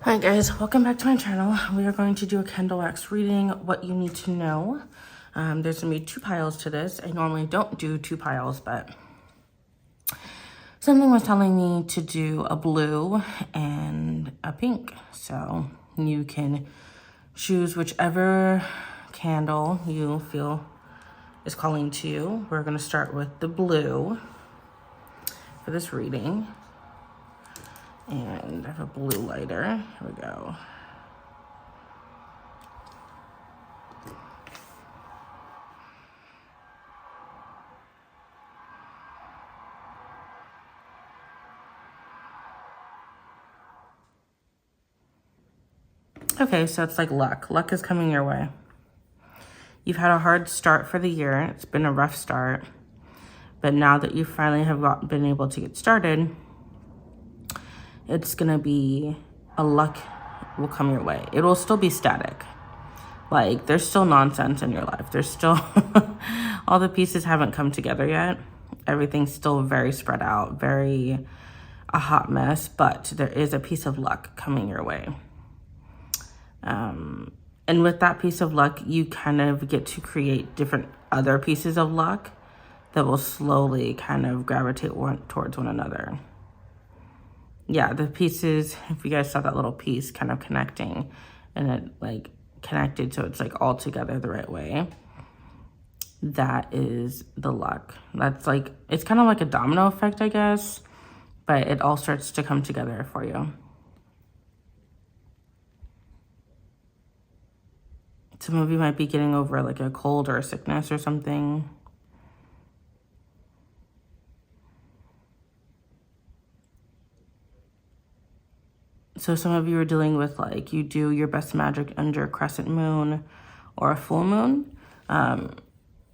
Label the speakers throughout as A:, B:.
A: Hi guys, welcome back to my channel. We are going to do a candle wax reading, what you need to know. There's gonna be two piles to this. I normally don't do two piles, but something was telling me to do a blue and a pink. So you can choose whichever candle you feel is calling to you. We're gonna start with the blue for this reading. And I have a blue lighter. Here we go. Okay, so it's like luck. Luck is coming your way. You've had a hard start for the year. It's been a rough start. But now that you finally have been able to get started, it's gonna be a luck will come your way. It will still be static. Like, there's still nonsense in your life. There's still, all the pieces haven't come together yet. Everything's still very spread out, very a hot mess, but there is a piece of luck coming your way. And with that piece of luck, you kind of get to create different other pieces of luck that will slowly kind of gravitate towards one another. Yeah, the pieces, if you guys saw that little piece kind of connecting and it like connected so it's like all together the right way, that is the luck. That's like, it's kind of like a domino effect, I guess, but it all starts to come together for you. Some of you might be getting over like a cold or a sickness or something. So some of you are dealing with like, you do your best magic under a crescent moon or a full moon.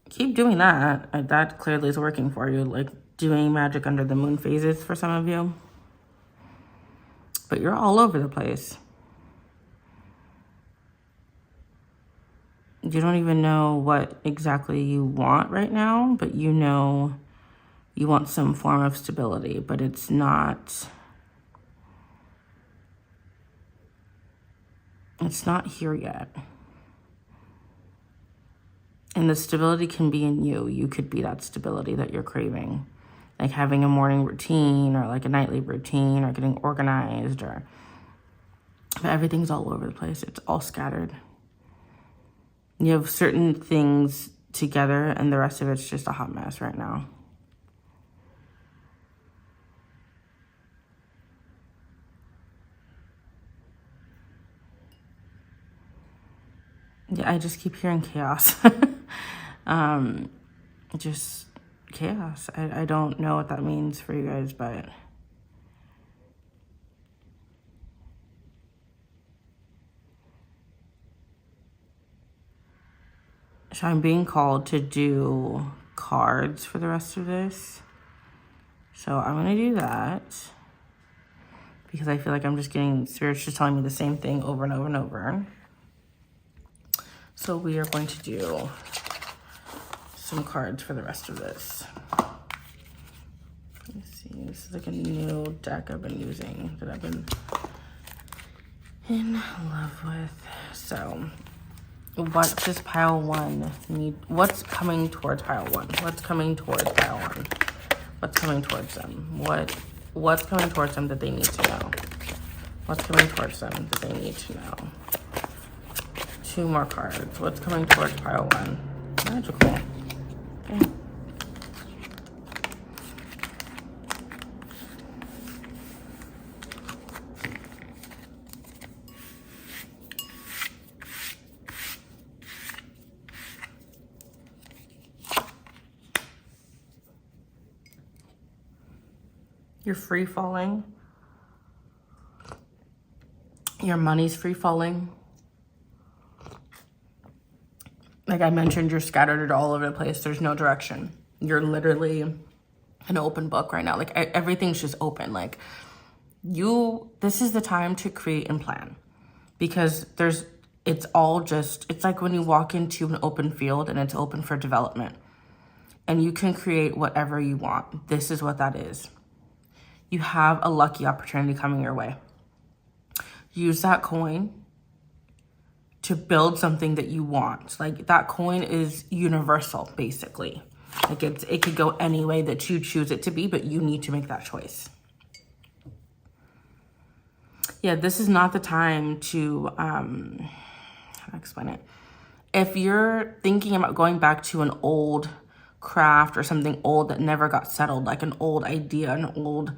A: Keep doing that. That clearly is working for you, like doing magic under the moon phases for some of you. But you're all over the place. You don't even know what exactly you want right now, but you know you want some form of stability, but it's not here yet. And the stability can be in you. You could be that stability that you're craving. Like having a morning routine or like a nightly routine or getting organized but everything's all over the place. It's all scattered. You have certain things together and the rest of it's just a hot mess right now. Yeah, I just keep hearing chaos. Just chaos. I don't know what that means for you guys, but so I'm being called to do cards for the rest of this. So I'm gonna do that because I feel like I'm just getting spirits just telling me the same thing over and over and over. So we are going to do some cards for the rest of this. Let me see, this is like a new deck I've been using that I've been in love with. So what does pile one need? What's coming towards pile one? What's coming towards pile one? What's coming towards them? What's coming towards them that they need to know? What's coming towards them that they need to know? Two more cards. What's coming towards pile one? Magical. Okay. You're free falling. Your money's free falling. Like I mentioned, you're scattered all over the place. There's no direction. You're literally an open book right now. Like everything's just open. Like this is the time to create and plan because it's like when you walk into an open field and it's open for development and you can create whatever you want. This is what that is. You have a lucky opportunity coming your way. use that coin to build something that you want. Like, that coin is universal, basically. Like, it could go any way that you choose it to be, but you need to make that choice. Yeah, this is not the time to, how do I explain it? If you're thinking about going back to an old craft or something old that never got settled, like an old idea, an old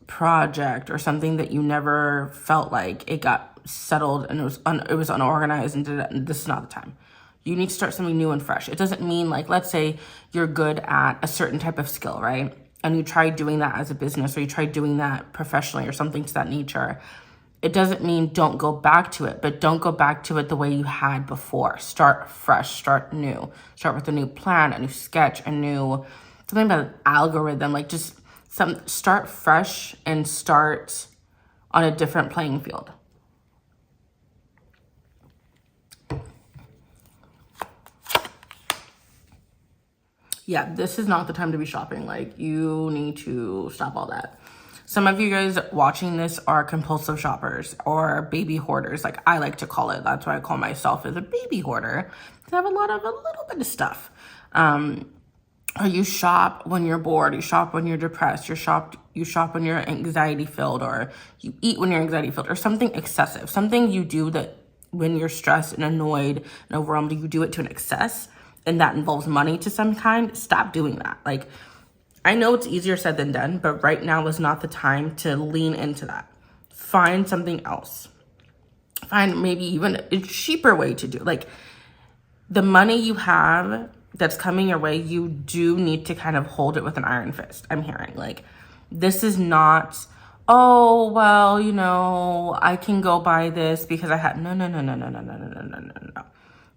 A: project or something that you never felt like it got settled and it was unorganized and this is not the time. You need to start something new and fresh. It doesn't mean, like, let's say you're good at a certain type of skill, right? And you try doing that as a business, or you try doing that professionally or something to that nature. It doesn't mean don't go back to it, but don't go back to it the way you had before. Start fresh, start new. Start with a new plan, a new sketch, something about an algorithm, like just start fresh and start on a different playing field. Yeah, this is not the time to be shopping. Like, you need to stop all that. Some of you guys watching this are compulsive shoppers or baby hoarders, like I like to call it. That's why I call myself as a baby hoarder. I have a little bit of stuff. Or you shop when you're bored, you shop when you're depressed, you shop when you're anxiety filled, or you eat when you're anxiety filled, or something excessive, something you do that when you're stressed and annoyed and overwhelmed, you do it to an excess, and that involves money to some kind. Stop doing that. Like, I know it's easier said than done, but right now is not the time to lean into that. Find something else. Find maybe even a cheaper way to do. Like, the money you have that's coming your way, you do need to kind of hold it with an iron fist. I'm hearing, like, this is not, oh, well, you know, I can go buy this because I had, no.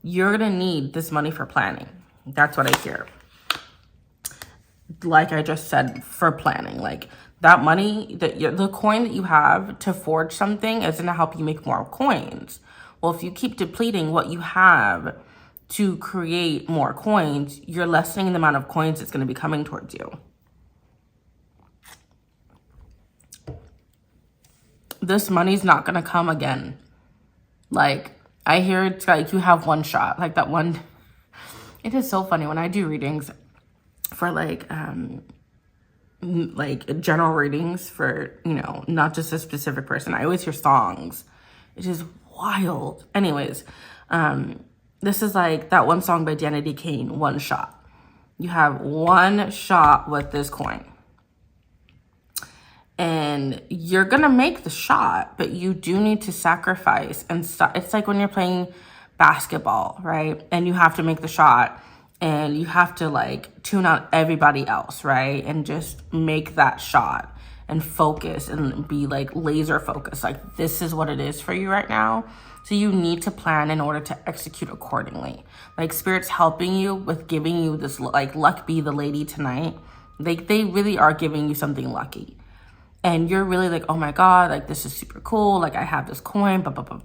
A: You're going to need this money for planning. That's what I hear. Like I just said, for planning, like that money, the coin that you have to forge something is going to help you make more coins. Well, if you keep depleting what you have to create more coins, you're lessening the amount of coins that's going to be coming towards you. This money's not going to come again. Like, I hear it's like you have one shot, like that one. It is so funny when I do readings for like general readings for, you know, not just a specific person. I always hear songs. It is wild. Anyways, this is like that one song by Danity Kane, One Shot. You have one shot with this coin. And you're going to make the shot, but you do need to sacrifice and stop. It's like when you're playing basketball, right? And you have to make the shot and you have to like tune out everybody else, right? And just make that shot and focus and be like laser focused. Like, this is what it is for you right now. So you need to plan in order to execute accordingly. Like, Spirit's helping you with giving you this, like, luck be the lady tonight. Like, they really are giving you something lucky. And you're really like, oh my God, like, this is super cool. Like, I have this coin,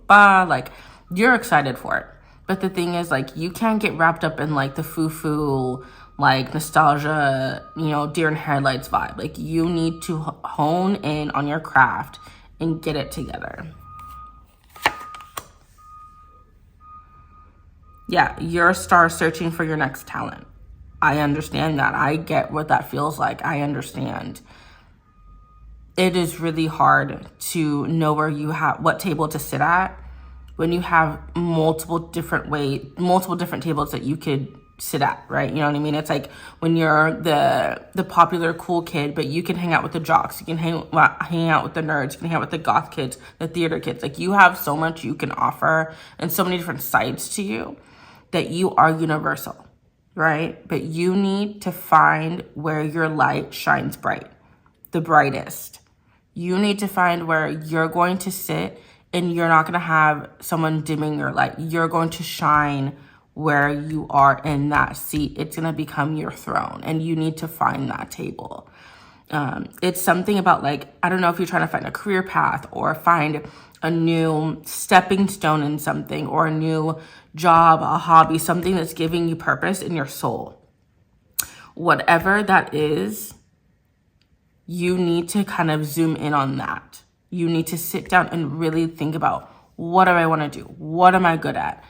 A: like, you're excited for it. But the thing is, like, you can't get wrapped up in like the foo-foo, like nostalgia, you know, deer in headlights vibe. Like, you need to hone in on your craft and get it together. Yeah, you're star searching for your next talent. I understand that. I get what that feels like. I understand. It is really hard to know what table to sit at when you have multiple different tables that you could sit at, right? You know what I mean? It's like when you're the popular cool kid, but you can hang out with the jocks, you can hang out with the nerds, you can hang out with the goth kids, the theater kids. Like, you have so much you can offer and so many different sides to you that you are universal, right? But you need to find where your light shines bright, the brightest. You need to find where you're going to sit and you're not going to have someone dimming your light. You're going to shine where you are in that seat. It's going to become your throne, and you need to find that table. It's something about, like, I don't know if you're trying to find a career path or find a new stepping stone in something, or a new job, a hobby, something that's giving you purpose in your soul. Whatever that is, you need to kind of zoom in on that. You need to sit down and really think about, what do I want to do? What am I good at?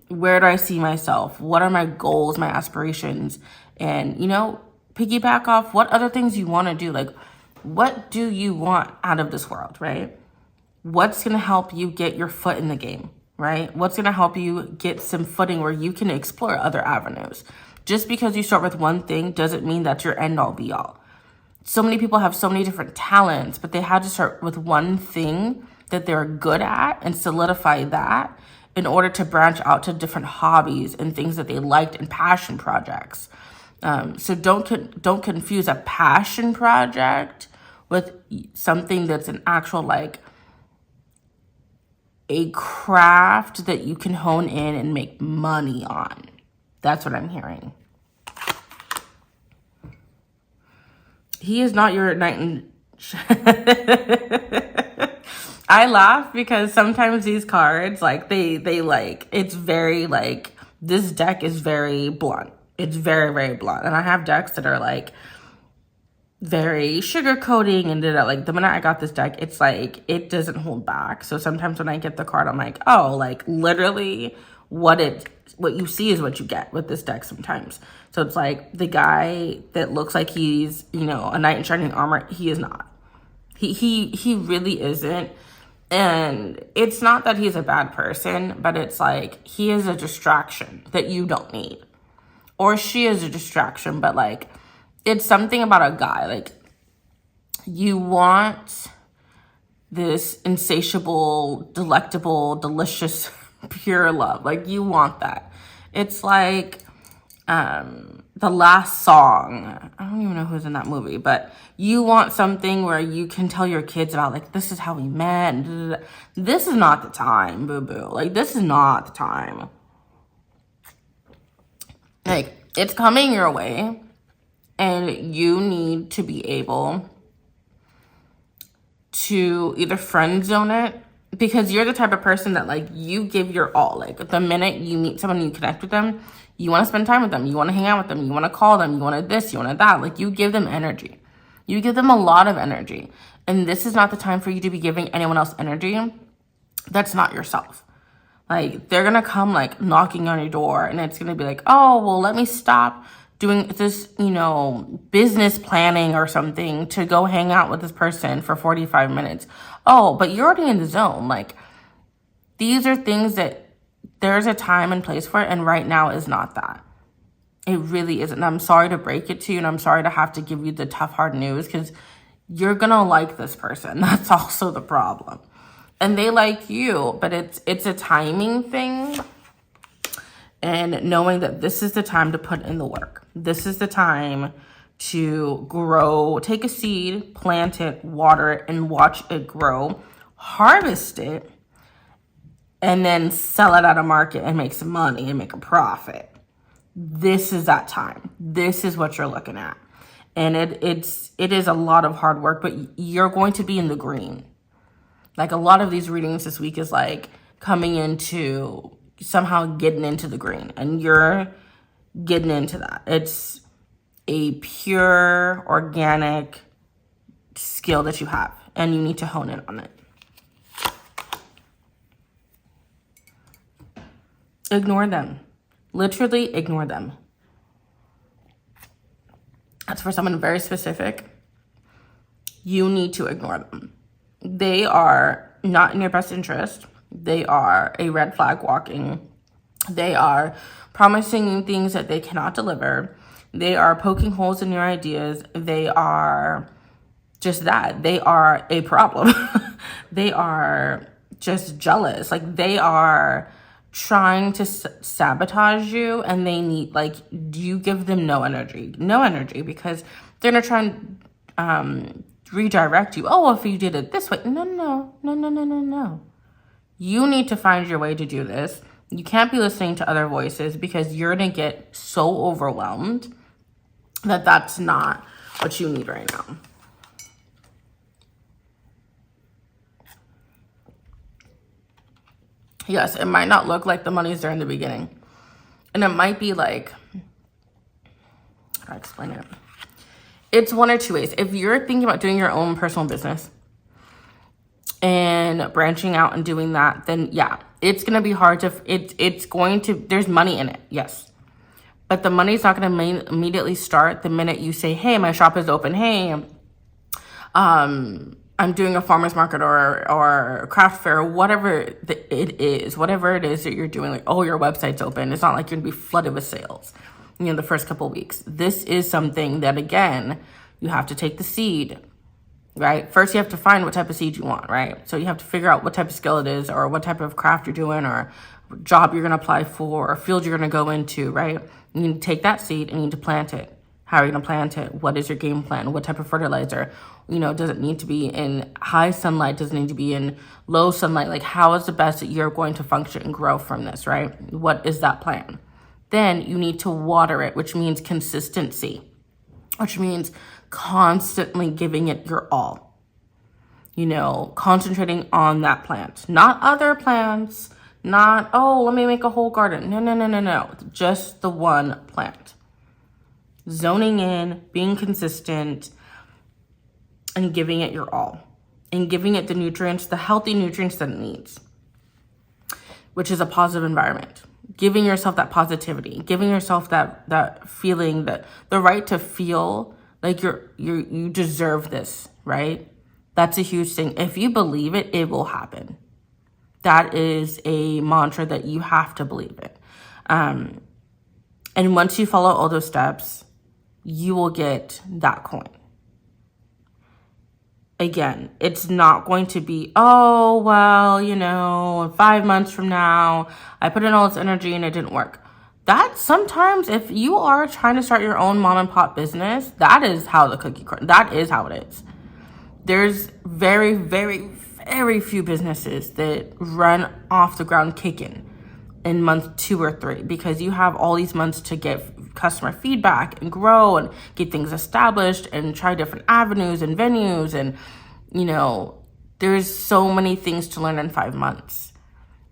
A: Where do I see myself? What are my goals, my aspirations? And, piggyback off what other things you want to do. Like, what do you want out of this world, right? What's going to help you get your foot in the game, right? What's going to help you get some footing where you can explore other avenues? Just because you start with one thing doesn't mean that's your end all be all. So many people have so many different talents, but they had to start with one thing that they're good at and solidify that in order to branch out to different hobbies and things that they liked and passion projects. So don't confuse a passion project with something that's an actual, like, a craft that you can hone in and make money on. That's what I'm hearing. He is not your knight in... I laugh because sometimes these cards, like, they like, it's very, like, this deck is very blunt. It's very, very blunt. And I have decks that are, like, very sugarcoating, and like, the minute I got this deck, it's like, it doesn't hold back. So sometimes when I get the card, I'm like, oh, like, literally what you see is what you get with this deck sometimes. So it's like, the guy that looks like he's, a knight in shining armor, he is not. He really isn't. And it's not that he's a bad person, but it's like, he is a distraction that you don't need. Or she is a distraction, but, like, it's something about a guy. Like, you want this insatiable, delectable, delicious, pure love. Like, you want that. It's like the last song. I don't even know who's in that movie, but you want something where you can tell your kids about, like, this is how we met. This is not the time, boo-boo. Like, this is not the time. Like, it's coming your way, and you need to be able to either friend zone it, because you're the type of person that, like, you give your all. Like, the minute you meet someone and you connect with them, you want to spend time with them, you want to hang out with them, you want to call them, you want to this, you want to that. Like, you give them energy. You give them a lot of energy. And this is not the time for you to be giving anyone else energy that's not yourself. Like, they're going to come, like, knocking on your door, and it's going to be like, oh, well, let me stop doing this, business planning or something to go hang out with this person for 45 minutes. Oh, but you're already in the zone. Like, these are things that there's a time and place for it, and right now is not that. It really isn't. I'm sorry to break it to you, and I'm sorry to have to give you the tough, hard news, because you're going to like this person. That's also the problem. And they like you, but it's a timing thing. And knowing that this is the time to put in the work. This is the time to grow, take a seed, plant it, water it, and watch it grow, harvest it, and then sell it at a market and make some money and make a profit. This is that time. This is what you're looking at. And it is a lot of hard work, but you're going to be in the green. Like, a lot of these readings this week is like coming into, somehow getting into the green, and you're getting into that. It's a pure, organic skill that you have, and you need to hone in on it. Ignore them. Literally ignore them. That's for someone very specific. You need to ignore them. They are not in your best interest. They are a red flag walking. They are promising you things that they cannot deliver. They are poking holes in your ideas. They are just that. They are a problem. They are just jealous. Like, they are trying to sabotage you, and they need, like, you give them no energy, because they're gonna try and redirect you. Oh, if you did it this way. No. You need to find your way to do this. You can't be listening to other voices, because you're gonna get so overwhelmed that that's not what you need right now. Yes, it might not look like the money's there in the beginning. And it might be like, how do I explain it? it's one or two ways. If you're thinking about doing your own personal business and branching out and doing that, then yeah, it's going to be hard to, it's going to, there's money in it. Yes. But the money's not going to immediately start the minute you say, hey, my shop is open. Hey, I'm doing a farmer's market or craft fair, whatever it is that you're doing, like, oh, your website's open. It's not like you're gonna be flooded with sales, the first couple of weeks. This is something that, again, you have to take the seed, right? First, you have to find what type of seed you want, right? So you have to figure out what type of skill it is, or what type of craft you're doing, or job you're gonna apply for, or field you're gonna go into, right? You need to take that seed and you need to plant it. How are you going to plant it? What is your game plan? What type of fertilizer? Does it need to be in high sunlight? Does it need to be in low sunlight? Like, how is the best that you're going to function and grow from this, right? What is that plan? Then you need to water it, which means consistency, which means constantly giving it your all. Concentrating on that plant, not other plants, not, oh, let me make a whole garden. No. Just the one plant. Zoning in, being consistent, and giving it your all. And giving it the nutrients, the healthy nutrients that it needs, which is a positive environment. Giving yourself that positivity, giving yourself that feeling, that the right to feel like you deserve this, right? That's a huge thing. If you believe it, it will happen. That is a mantra that you have to believe it. And once you follow all those steps, you will get that coin. Again, it's not going to be, oh, well, 5 months from now, I put in all this energy and it didn't work. That sometimes, if you are trying to start your own mom and pop business, that is how that is how it is. There's very, very, very few businesses that run off the ground kicking in month 2 or 3, because you have all these months to get customer feedback and grow and get things established and try different avenues and venues. And, there's so many things to learn in 5 months,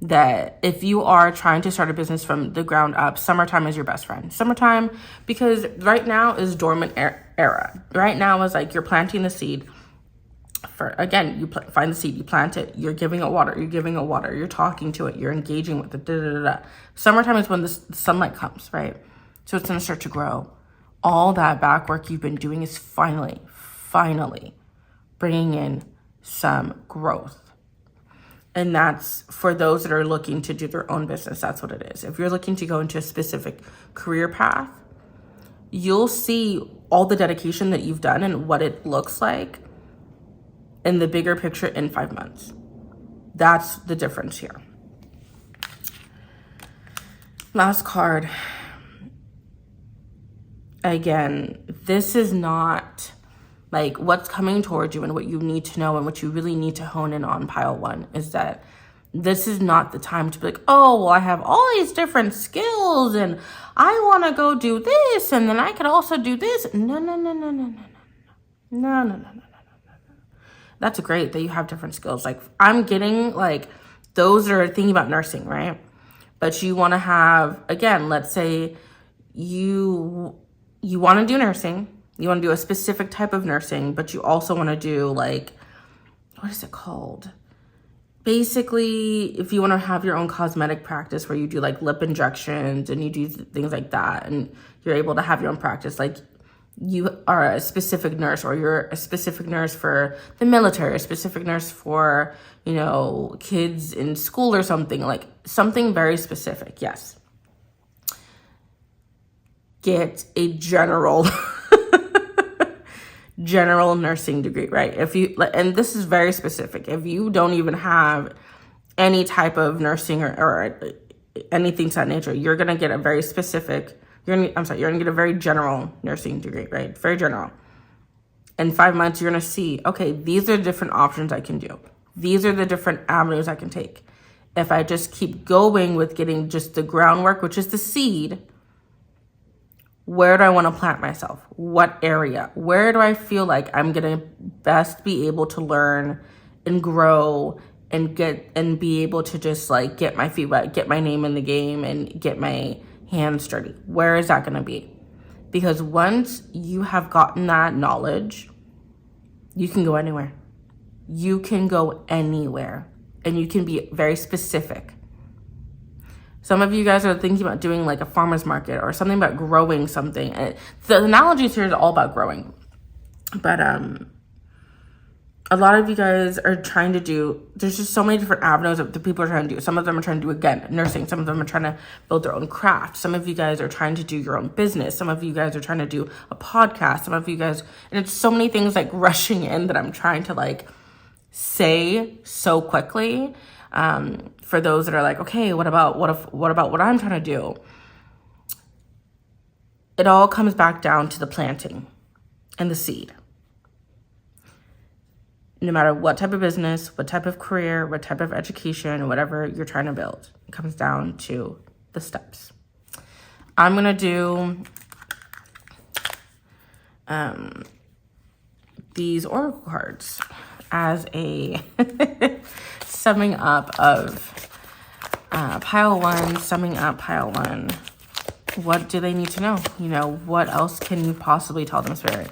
A: that if you are trying to start a business from the ground up, summertime is your best friend. Summertime, because right now is dormant era. Right now is like you're planting the seed. You find the seed, you plant it, you're giving it water, you're talking to it, you're engaging with it, Summertime is when the sunlight comes, right? So it's going to start to grow. All that back work you've been doing is finally bringing in some growth. And that's for those that are looking to do their own business. That's what it is. If you're looking to go into a specific career path, you'll see all the dedication that you've done and what it looks like in the bigger picture in 5 months. That's the difference here. Last card. Again, this is not like what's coming towards you, and what you need to know and what you really need to hone in on, pile 1, is that this is not the time to be like, oh, well, I have all these different skills and I want to go do this and then I could also do this. No. That's great that you have different skills. Like, I'm getting, like, those are thinking about nursing, right? But you want to have, again, let's say you want to do nursing. You want to do a specific type of nursing, but you also want to do, like, what is it called? Basically, if you want to have your own cosmetic practice where you do, like, lip injections and you do things like that, and you're able to have your own practice, like, you are a specific nurse, or you're a specific nurse for the military, a specific nurse for, kids in school or something, like something very specific. Yes. Get a general nursing degree, right? And this is very specific. If you don't even have any type of nursing or anything to that nature, you're going to get a very specific, you're going to get a very general nursing degree, right? Very general. In 5 months, you're going to see, okay, these are the different options I can do. These are the different avenues I can take. If I just keep going with getting just the groundwork, which is the seed, where do I want to plant myself? What area? Where do I feel like I'm going to best be able to learn and grow and be able to just, like, get my feet wet, get my name in the game, and get my hands dirty? Where is that going to be? Because once you have gotten that knowledge, you can go anywhere. You can go anywhere, and you can be very specific. Some of you guys are thinking about doing like a farmer's market or something about growing something. The analogies here is all about growing. But a lot of you guys are trying to do, there's just so many different avenues that the people are trying to do. Some of them are trying to do, again, nursing. Some of them are trying to build their own craft. Some of you guys are trying to do your own business. Some of you guys are trying to do a podcast. Some of you guys, and it's so many things like rushing in that I'm trying to like say so quickly. For those that are like, okay, what about what I'm trying to do? It all comes back down to the planting and the seed. No matter what type of business, what type of career, what type of education, whatever you're trying to build, it comes down to the steps. I'm going to do these oracle cards as a summing up of pile one, summing up pile one. What do they need to know? You know, what else can you possibly tell them, Spirit?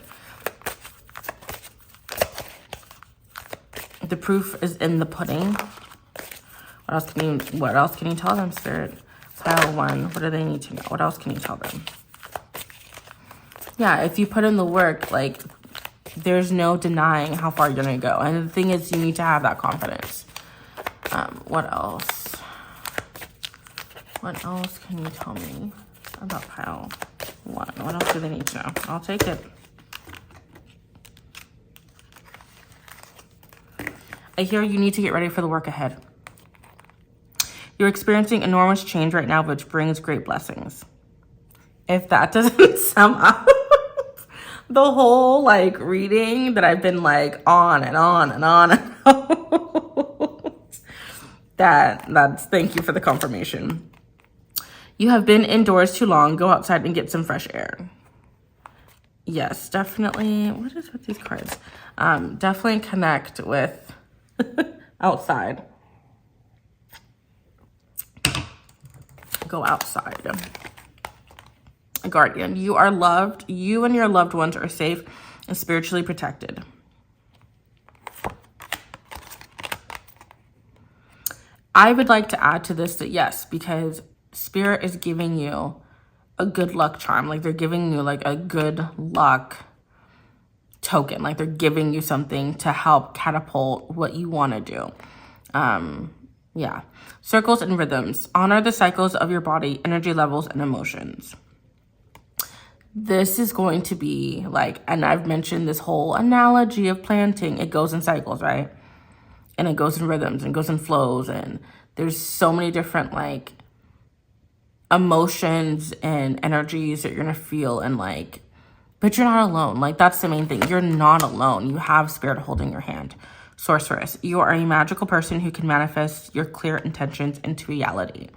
A: The proof is in the pudding. What else can you tell them, Spirit? Pile one, what do they need to know? What else can you tell them? Yeah, if you put in the work, like, there's no denying how far you're gonna go. And the thing is, you need to have that confidence. What else? What else can you tell me about pile one? What else do they need to know? I'll take it. I hear you need to get ready for the work ahead. You're experiencing enormous change right now, which brings great blessings. If that doesn't sum up the whole like reading that I've been like on and on and on and on, that's thank you for the confirmation. You have been indoors too long. Go outside and get some fresh air. Yes, definitely. What is with these cards? Definitely connect with outside. Go outside. Guardian, you are loved. You and your loved ones are safe and spiritually protected. I would like to add to this that yes, because Spirit is giving you a good luck charm. Like they're giving you like a good luck token. Like they're giving you something to help catapult what you want to do. Yeah. Circles and rhythms. Honor the cycles of your body, energy levels, and emotions. This is going to be like, and I've mentioned this whole analogy of planting. It goes in cycles, right? And it goes in rhythms and goes in flows. And there's so many different like emotions and energies that you're going to feel and like, but you're not alone. Like that's the main thing. You're not alone. You have Spirit holding your hand. Sorceress, you are a magical person who can manifest your clear intentions into reality.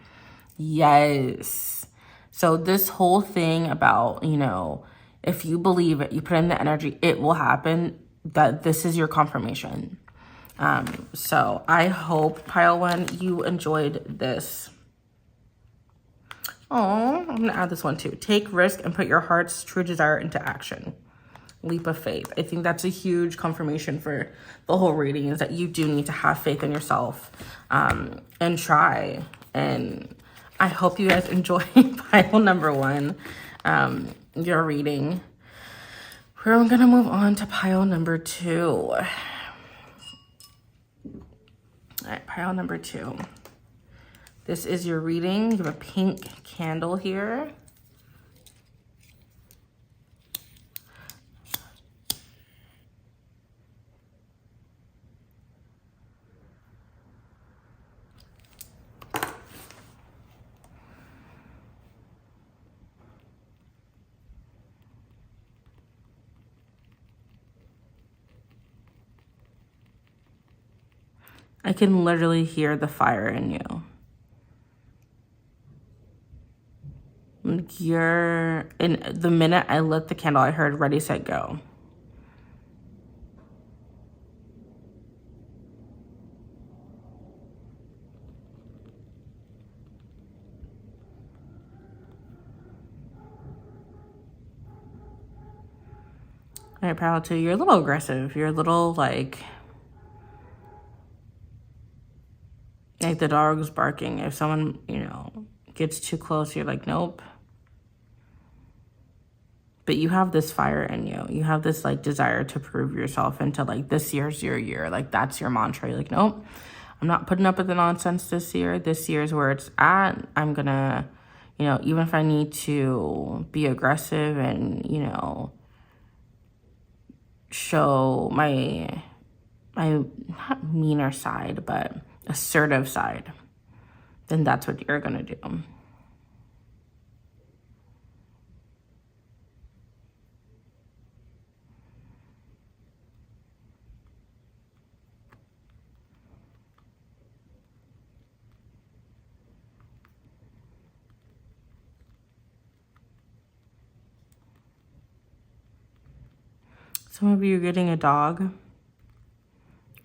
A: Yes. So this whole thing about, you know, if you believe it, you put in the energy, it will happen. That this is your confirmation. So I hope, pile one, you enjoyed this. Oh, I'm going to add this one too. Take risk and put your heart's true desire into action. Leap of faith. I think that's a huge confirmation for the whole reading, is that you do need to have faith in yourself and try. And I hope you guys enjoy pile number one, your reading. We're going to move on to pile number two. All right, pile number two. This is your reading. You have a pink candle here. I can literally hear the fire in you. In the minute I lit the candle, I heard ready, set, go. Right, pile 2, you're a little aggressive. You're a little like the dog's barking. If someone, gets too close, you're like, nope. But you have this fire in you. You have this like desire to prove yourself into like, this year's your year. Like, that's your mantra. You're like, nope, I'm not putting up with the nonsense this year. This year's where it's at. I'm gonna, even if I need to be aggressive and, show my not meaner side, but assertive side, then that's what you're gonna do. Some of you are getting a dog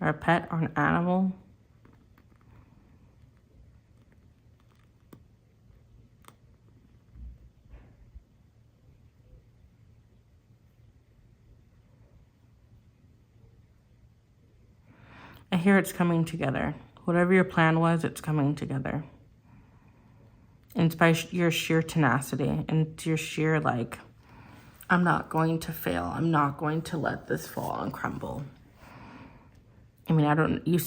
A: or a pet or an animal. I hear it's coming together. Whatever your plan was, it's coming together. And it's by your sheer tenacity and your sheer like, I'm not going to fail. I'm not going to let this fall and crumble. I mean, you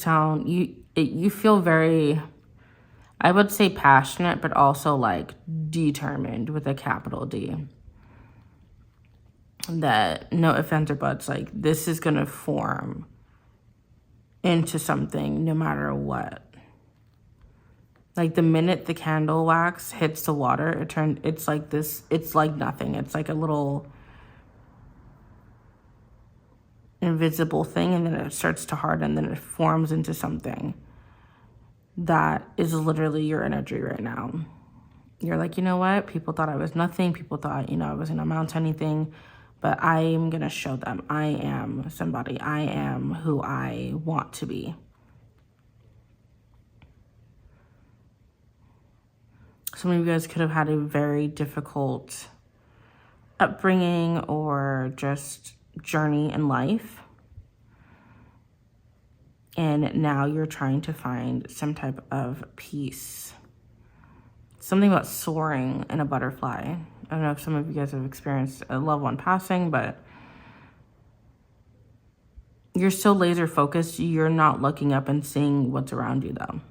A: feel very, I would say passionate, but also like determined with a capital D. That, no offense or buts, like this is going to form into something no matter what. Like the minute the candle wax hits the water, it's like this, it's like nothing. It's like a little invisible thing, and then it starts to harden, then it forms into something that is literally your energy right now. You're like, you know what? People thought I was nothing. People thought, I wasn't amount to anything, but I am going to show them I am somebody. I am who I want to be. Some of you guys could have had a very difficult upbringing or just journey in life. And now you're trying to find some type of peace. Something about soaring in a butterfly. I don't know if some of you guys have experienced a loved one passing, but you're so laser focused, you're not looking up and seeing what's around you though.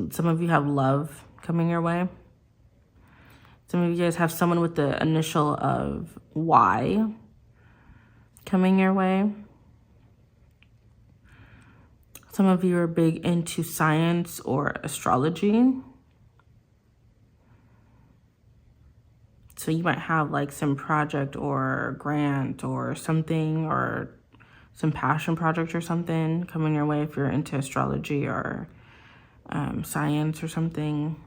A: Some of you have love coming your way. Some of you guys have someone with the initial of Y coming your way. Some of you are big into science or astrology. So you might have like some project or grant or something, or some passion project or something coming your way if you're into astrology or science or something.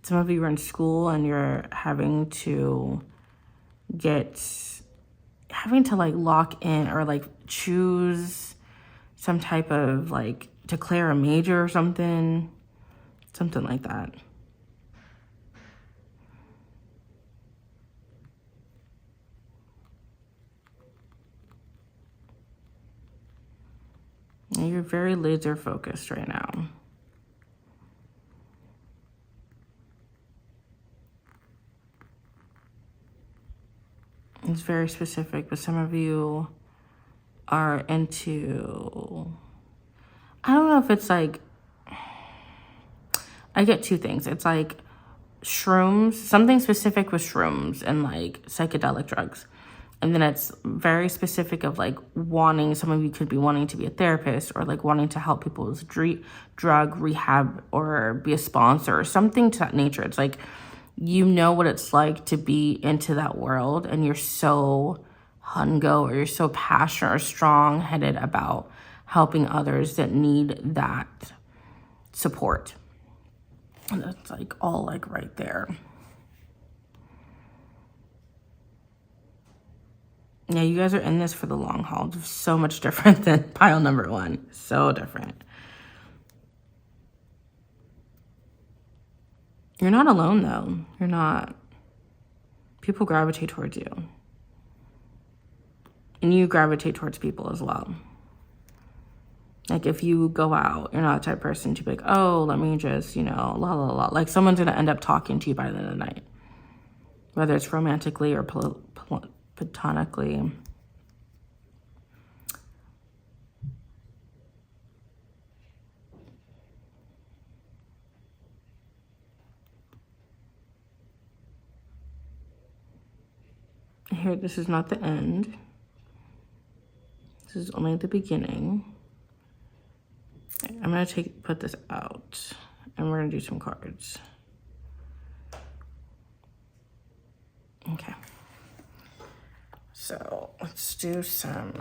A: Some of you are in school and you're having to like lock in or like choose some type of like declare a major or something like that. And you're very laser focused right now. It's very specific, but some of you are into, I don't know if it's like, I get two things. It's like shrooms, something specific with shrooms and like psychedelic drugs. And then it's very specific of like wanting, some of you could be wanting to be a therapist or like wanting to help people with drug rehab or be a sponsor or something to that nature. It's like, what it's like to be into that world and you're so hungo or you're so passionate or strong-headed about helping others that need that support. And it's like all like right there. Yeah, you guys are in this for the long haul. It's so much different than pile number 1. So different. You're not alone though. You're not. People gravitate towards you. And you gravitate towards people as well. Like if you go out, you're not the type of person to be like, oh, let me just, la, la, la. Like someone's going to end up talking to you by the end of the night. Whether it's romantically or platonically. Here, this is not the end. This is only the beginning. I'm going to put this out and we're going to do some cards. Okay. So let's do some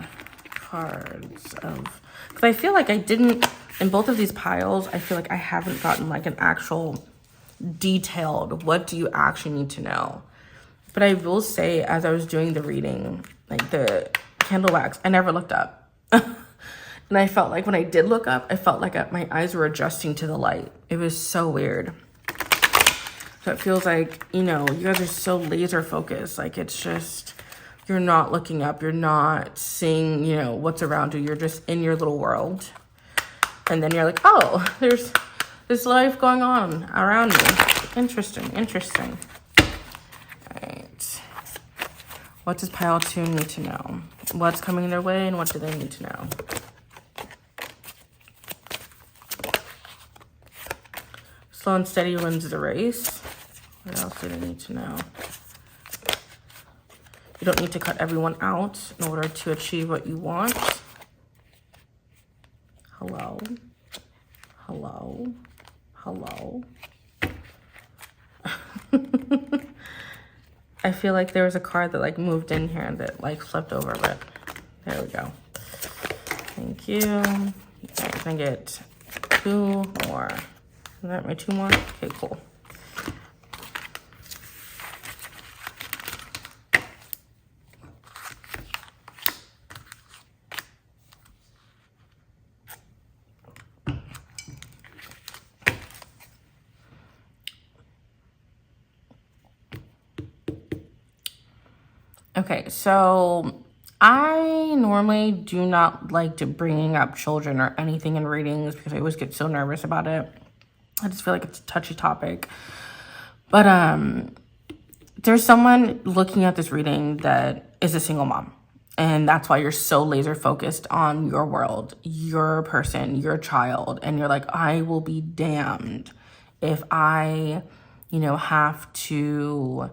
A: cards of, because I feel like I didn't, in both of these piles, I feel like I haven't gotten like an actual detailed, what do you actually need to know? But I will say, as I was doing the reading, like the candle wax, I never looked up. And I felt like when I did look up, I felt like my eyes were adjusting to the light. It was so weird. So it feels like, you guys are so laser focused. Like it's just, you're not looking up. You're not seeing, what's around you. You're just in your little world. And then you're like, oh, there's this life going on around me. Interesting. All right. What does pile 2 need to know? What's coming their way and what do they need to know? Slow and steady wins the race. What else do they need to know? You don't need to cut everyone out in order to achieve what you want. Hello. I feel like there was a card that like moved in here and that like flipped over, but there we go. Thank you. Okay, can I get 2 more? Is that my 2 more? Okay, cool. Okay, so I normally do not like to bringing up children or anything in readings because I always get so nervous about it. I just feel like it's a touchy topic. But there's someone looking at this reading that is a single mom. And that's why you're so laser focused on your world, your person, your child. And you're like, I will be damned if I, have to.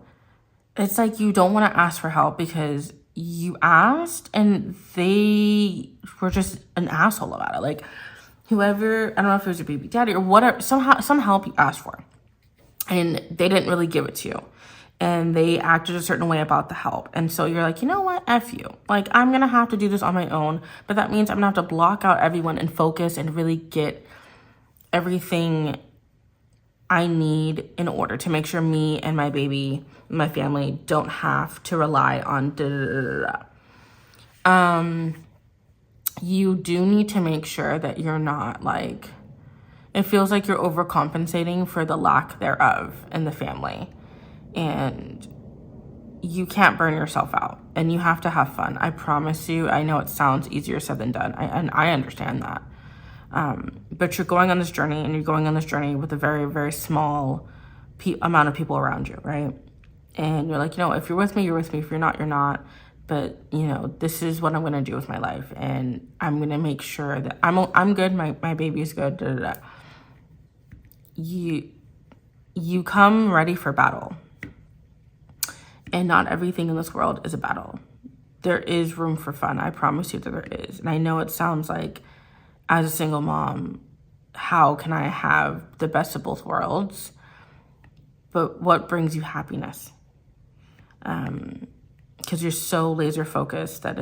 A: It's like you don't want to ask for help because you asked and they were just an asshole about it. Like whoever, I don't know if it was your baby daddy or whatever, some help you asked for. And they didn't really give it to you. And they acted a certain way about the help. And so you're like, you know what? F you. Like, I'm going to have to do this on my own. But that means I'm going to have to block out everyone and focus and really get everything I need in order to make sure me and my baby, my family, don't have to rely on you do need to make sure that you're not like, it feels like you're overcompensating for the lack thereof in the family. And you can't burn yourself out and you have to have fun. I promise you. I know it sounds easier said than done. I understand that. But you're going on this journey and you're going on this journey with a very, very small amount of people around you, right? And you're like, if you're with me, you're with me. If you're not, you're not. But, this is what I'm going to do with my life. And I'm going to make sure that I'm good. My baby's good. You come ready for battle. And not everything in this world is a battle. There is room for fun. I promise you that there is. And I know it sounds like, as a single mom, how can I have the best of both worlds? But what brings you happiness? Because you're so laser focused that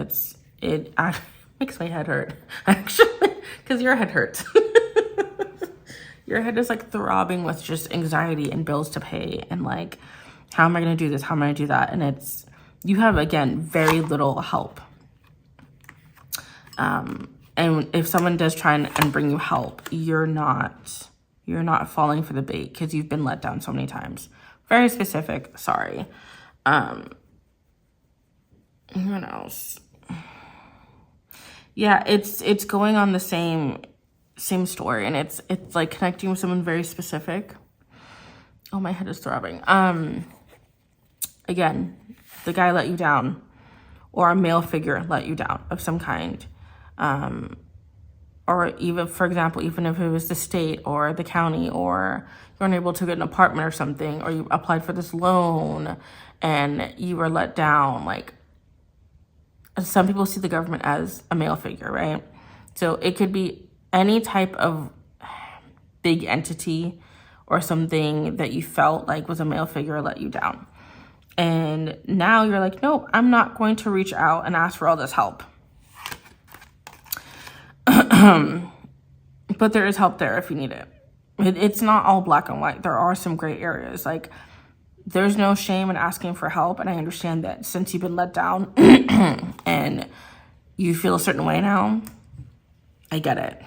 A: it actually makes my head hurt. Actually, because your head hurts. Your head is like throbbing with just anxiety and bills to pay and like, how am I going to do this? How am I going to do that? And you have, again, very little help. And if someone does try and bring you help, you're not falling for the bait because you've been let down so many times. Very specific, sorry. What else? Yeah, it's going on the same story, and it's like connecting with someone very specific. Oh, my head is throbbing. Again, the guy let you down, or a male figure let you down of some kind. Or even, for example, even if it was the state or the county, or you weren't able to get an apartment or something, or you applied for this loan and you were let down. Like, some people see the government as a male figure, right? So it could be any type of big entity or something that you felt like was a male figure let you down. And now you're like, nope, I'm not going to reach out and ask for all this help. But there is help there if you need it. It's not all black and white. There are some gray areas. Like, there's no shame in asking for help. And I understand that since you've been let down and you feel a certain way now, I get it.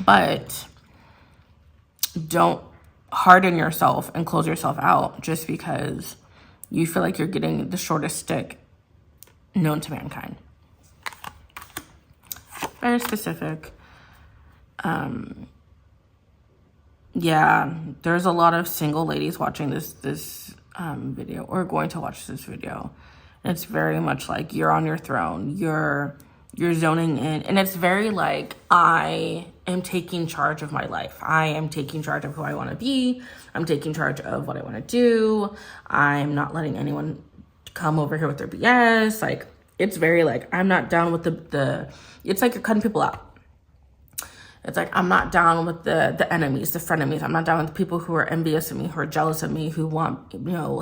A: But don't harden yourself and close yourself out just because you feel like you're getting the shortest stick known to mankind. Very specific. Yeah, there's a lot of single ladies watching this video, or going to watch this video. And it's very much like you're on your throne. You're zoning in, and it's very like, I am taking charge of my life. I am taking charge of who I want to be. I'm taking charge of what I want to do. I'm not letting anyone come over here with their BS. Like, it's very like, I'm not down with the it's like you're cutting people out. It's like, I'm not down with the enemies, the frenemies. I'm not down with the people who are envious of me, who are jealous of me, who want,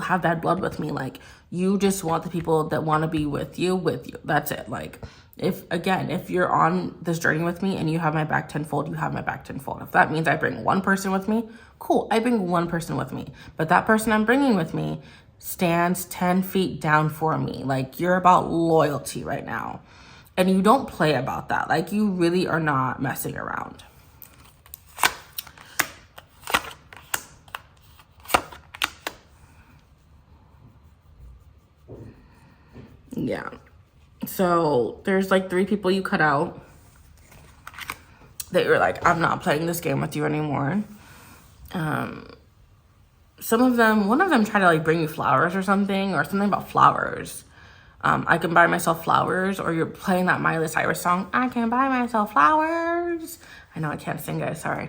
A: have bad blood with me. Like, you just want the people that want to be with you. That's it. Like, if you're on this journey with me and you have my back tenfold, you have my back tenfold. If that means I bring one person with me, cool. I bring one person with me. But that person I'm bringing with me stands 10 feet down for me. Like, you're about loyalty right now. And you don't play about that. Like, you really are not messing around. Yeah. So there's like 3 people you cut out that you're like, I'm not playing this game with you anymore. One of them tried to like bring you flowers or something about flowers. I can buy myself flowers, or you're playing that Miley Cyrus song, I can buy myself flowers. I know I can't sing, guys, sorry.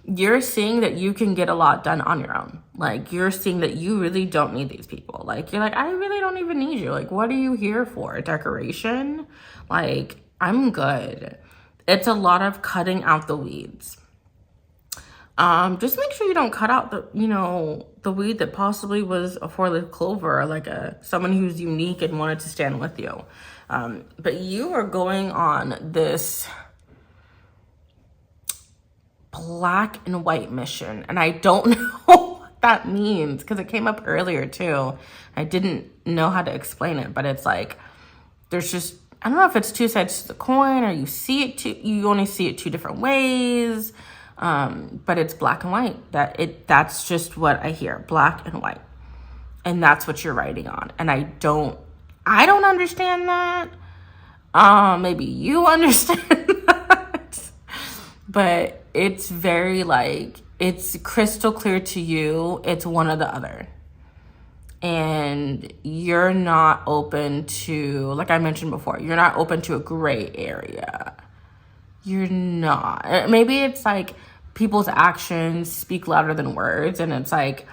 A: You're seeing that you can get a lot done on your own. Like, you're seeing that you really don't need these people. Like, you're like, I really don't even need you. Like, what are you here for? Decoration? Like, I'm good. It's a lot of cutting out the weeds. Just make sure you don't cut out the weed that possibly was a 4-leaf clover, or like someone who's unique and wanted to stand with you. But you are going on this black and white mission, and I don't know what that means because it came up earlier too. I didn't know how to explain it, but it's like, there's just, I don't know if it's 2 sides to the coin, or you only see it 2 different ways. But it's black and white. That's just what I hear, black and white. And that's what you're writing on. And I don't understand that. Maybe you understand that. But it's very like, it's crystal clear to you. It's one or the other. And you're not open to, like I mentioned before, you're not open to a gray area. You're not. Maybe it's like people's actions speak louder than words, and it's like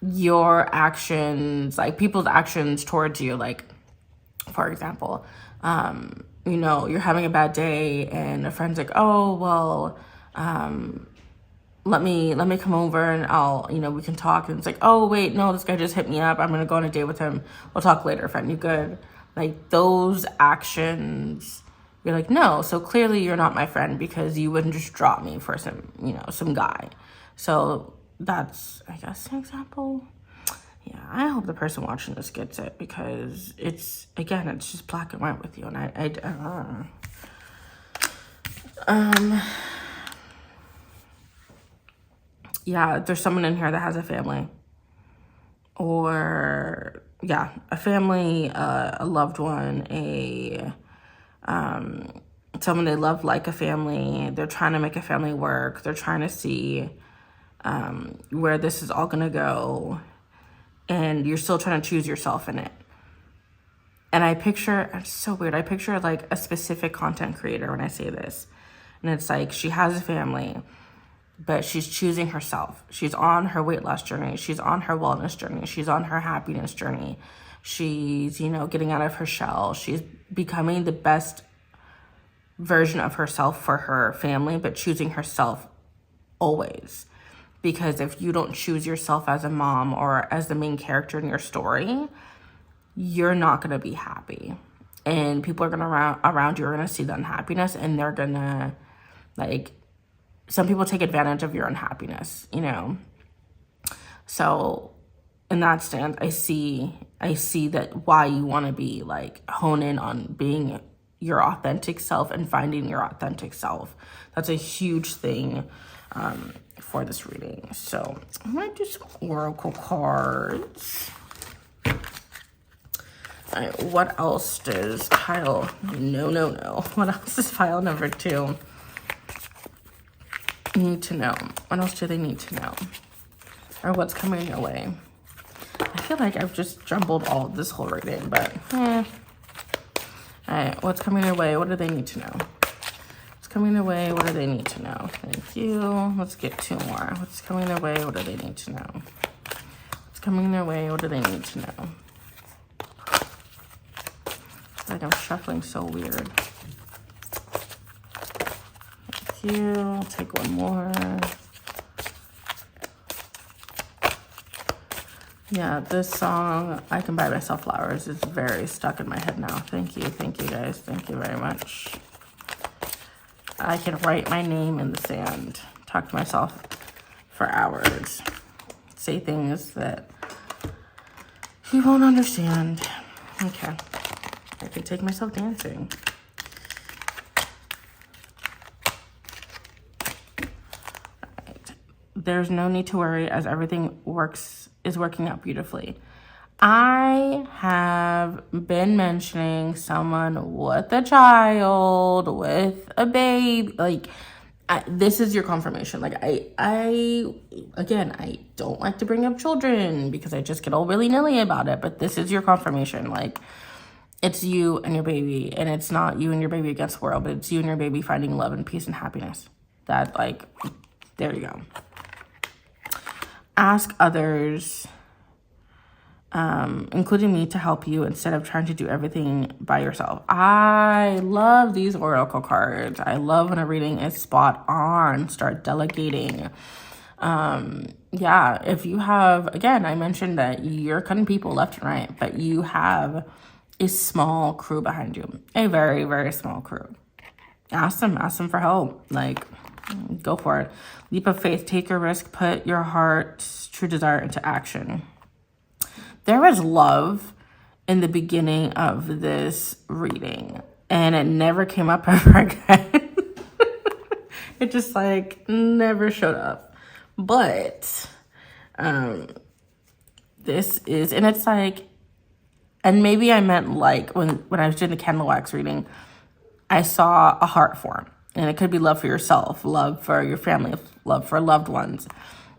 A: your actions, like people's actions towards you. Like, for example, you're having a bad day, and a friend's like, oh, well, let me come over and I'll, we can talk. And it's like, oh, wait, no, this guy just hit me up. I'm going to go on a date with him. We'll talk later, friend. You good? Like, those actions, you're like, no, so clearly you're not my friend, because you wouldn't just drop me for some guy. So that's, I guess, an example. Yeah, I hope the person watching this gets it, because it's just black and white with you. And I don't know. yeah, there's someone in here that has a family. Or, yeah, a family, a loved one, someone they love like a family. They're trying to make a family work. They're trying to see where this is all going to go. And you're still trying to choose yourself in it. And I picture, it's so weird, I picture like a specific content creator when I say this. And it's like she has a family, but she's choosing herself. She's on her weight loss journey. She's on her wellness journey. She's on her happiness journey. She's, getting out of her shell. She's becoming the best version of herself for her family, but choosing herself always. Because if you don't choose yourself as a mom or as the main character in your story, you're not going to be happy. And people are going to around you are going to see the unhappiness, and they're going to, some people take advantage of your unhappiness, So in that stance, I see that why you want to be hone in on being your authentic self and finding your authentic self. That's a huge thing for this reading. So I'm going to do some oracle cards. All right, what else does pile, no. What else does pile number 2 need to know? What else do they need to know? Or what's coming your way? I feel like I've just jumbled all of this whole reading, but All right, what's coming your way? What do they need to know? What's coming their way? What do they need to know? Thank you. Let's get 2 more. What's coming their way? What do they need to know? What's coming their way? What do they need to know? I'm shuffling so weird. Thank you. I'll take 1 more. Yeah, this song, I Can Buy Myself Flowers, is very stuck in my head now. Thank you guys. Thank you very much. I can write my name in the sand, talk to myself for hours, say things that you won't understand. Okay, I can take myself dancing. Right. There's no need to worry, as everything is working out beautifully. I have been mentioning someone with a child, with a baby. This is your confirmation. I don't like to bring up children because I just get all willy-nilly about it. But this is your confirmation. It's you and your baby, and it's not you and your baby against the world, but it's you and your baby finding love and peace and happiness. There you go. Ask others, including me, to help you instead of trying to do everything by yourself. I love these oracle cards. I love when a reading is spot on. Start delegating. Yeah, if you have, again, I mentioned that you're cutting people left and right, but you have a small crew behind you, a very, very small crew. Ask them for help. Go for it. Leap of faith, take a risk, put your heart's true desire into action. There was love in the beginning of this reading, and it never came up ever again. It just never showed up. But this is, and it's and maybe I meant when I was doing the candle wax reading, I saw a heart form, and it could be love for yourself, love for your family, love for loved ones.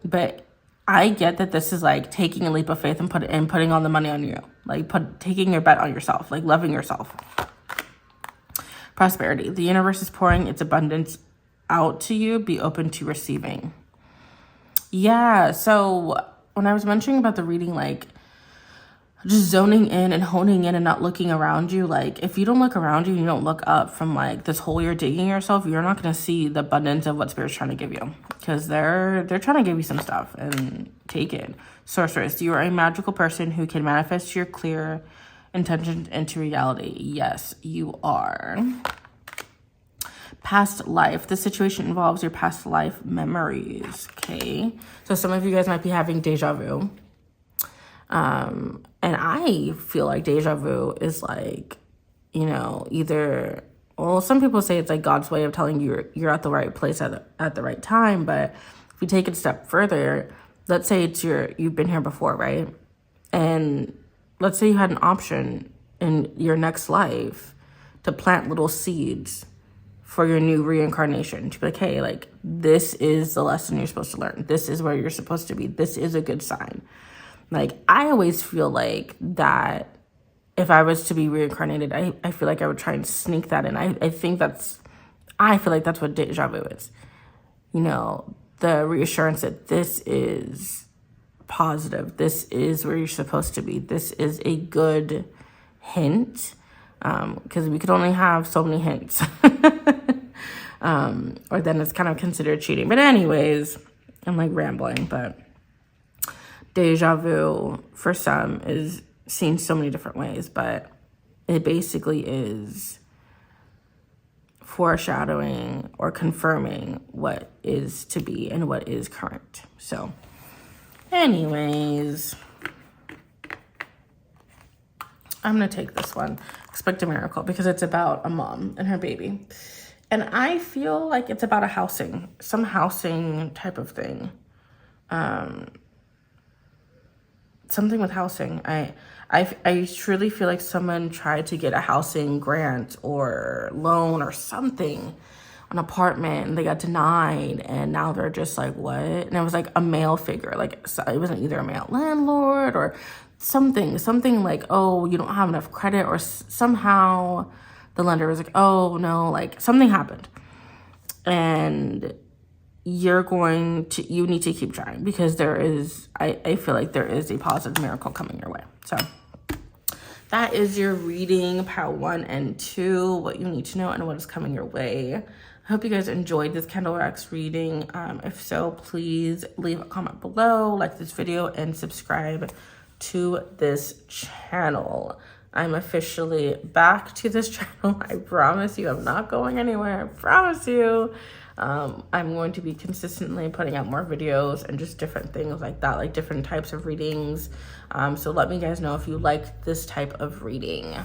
A: But I get that this is taking a leap of faith and putting all the money on you, taking your bet on yourself, loving yourself. Prosperity. The universe is pouring its abundance out to you. Be open to receiving. Yeah. So when I was mentioning about the reading, just zoning in and honing in and not looking around you, if you don't look around you and you don't look up from this hole you're digging yourself, you're not going to see the abundance of what Spirit's trying to give you, because they're trying to give you some stuff, and take it. Sorceress, you are a magical person who can manifest your clear intentions into reality. Yes, you are. Past life. This situation involves your past life memories. Okay, so some of you guys might be having deja vu. And I feel like deja vu is either, well, some people say it's God's way of telling you you're at the right place at the right time, but If we take it a step further, let's say you've been here before, right? And let's say you had an option in your next life to plant little seeds for your new reincarnation, to be like, hey, like, this is the lesson you're supposed to learn. This is where you're supposed to be. This is a good sign. Like, I always feel like that if I was to be reincarnated, I feel like I would try and sneak that in. I feel like that's what deja vu is. You know, the reassurance that this is positive. This is where you're supposed to be. This is a good hint. Because we could only have so many hints. Or then it's kind of considered cheating. But anyways, I'm like rambling, but deja vu for some is seen so many different ways, but it basically is foreshadowing or confirming what is to be and what is current. So anyways, I'm going to take this one, Expect a Miracle, because it's about a mom and her baby. And I feel like it's about some housing type of thing. Something with housing. I truly feel like someone tried to get a housing grant or loan or something, an apartment, and they got denied, and now they're just like, what? And it was like a male figure, like, so it wasn't either a male landlord or something like, oh, you don't have enough credit, or somehow the lender was like, oh no, like something happened, and you need to keep trying, because I feel like there is a positive miracle coming your way. So that is your reading, part 1 and 2, what you need to know and what is coming your way. I hope you guys enjoyed this Candle Wax reading. If so, please leave a comment below, like this video, and subscribe to this channel. I'm officially back to this channel. I promise you, I'm not going anywhere. I promise you. I'm going to be consistently putting out more videos and just different things like that, like different types of readings. So let me guys know if you like this type of reading.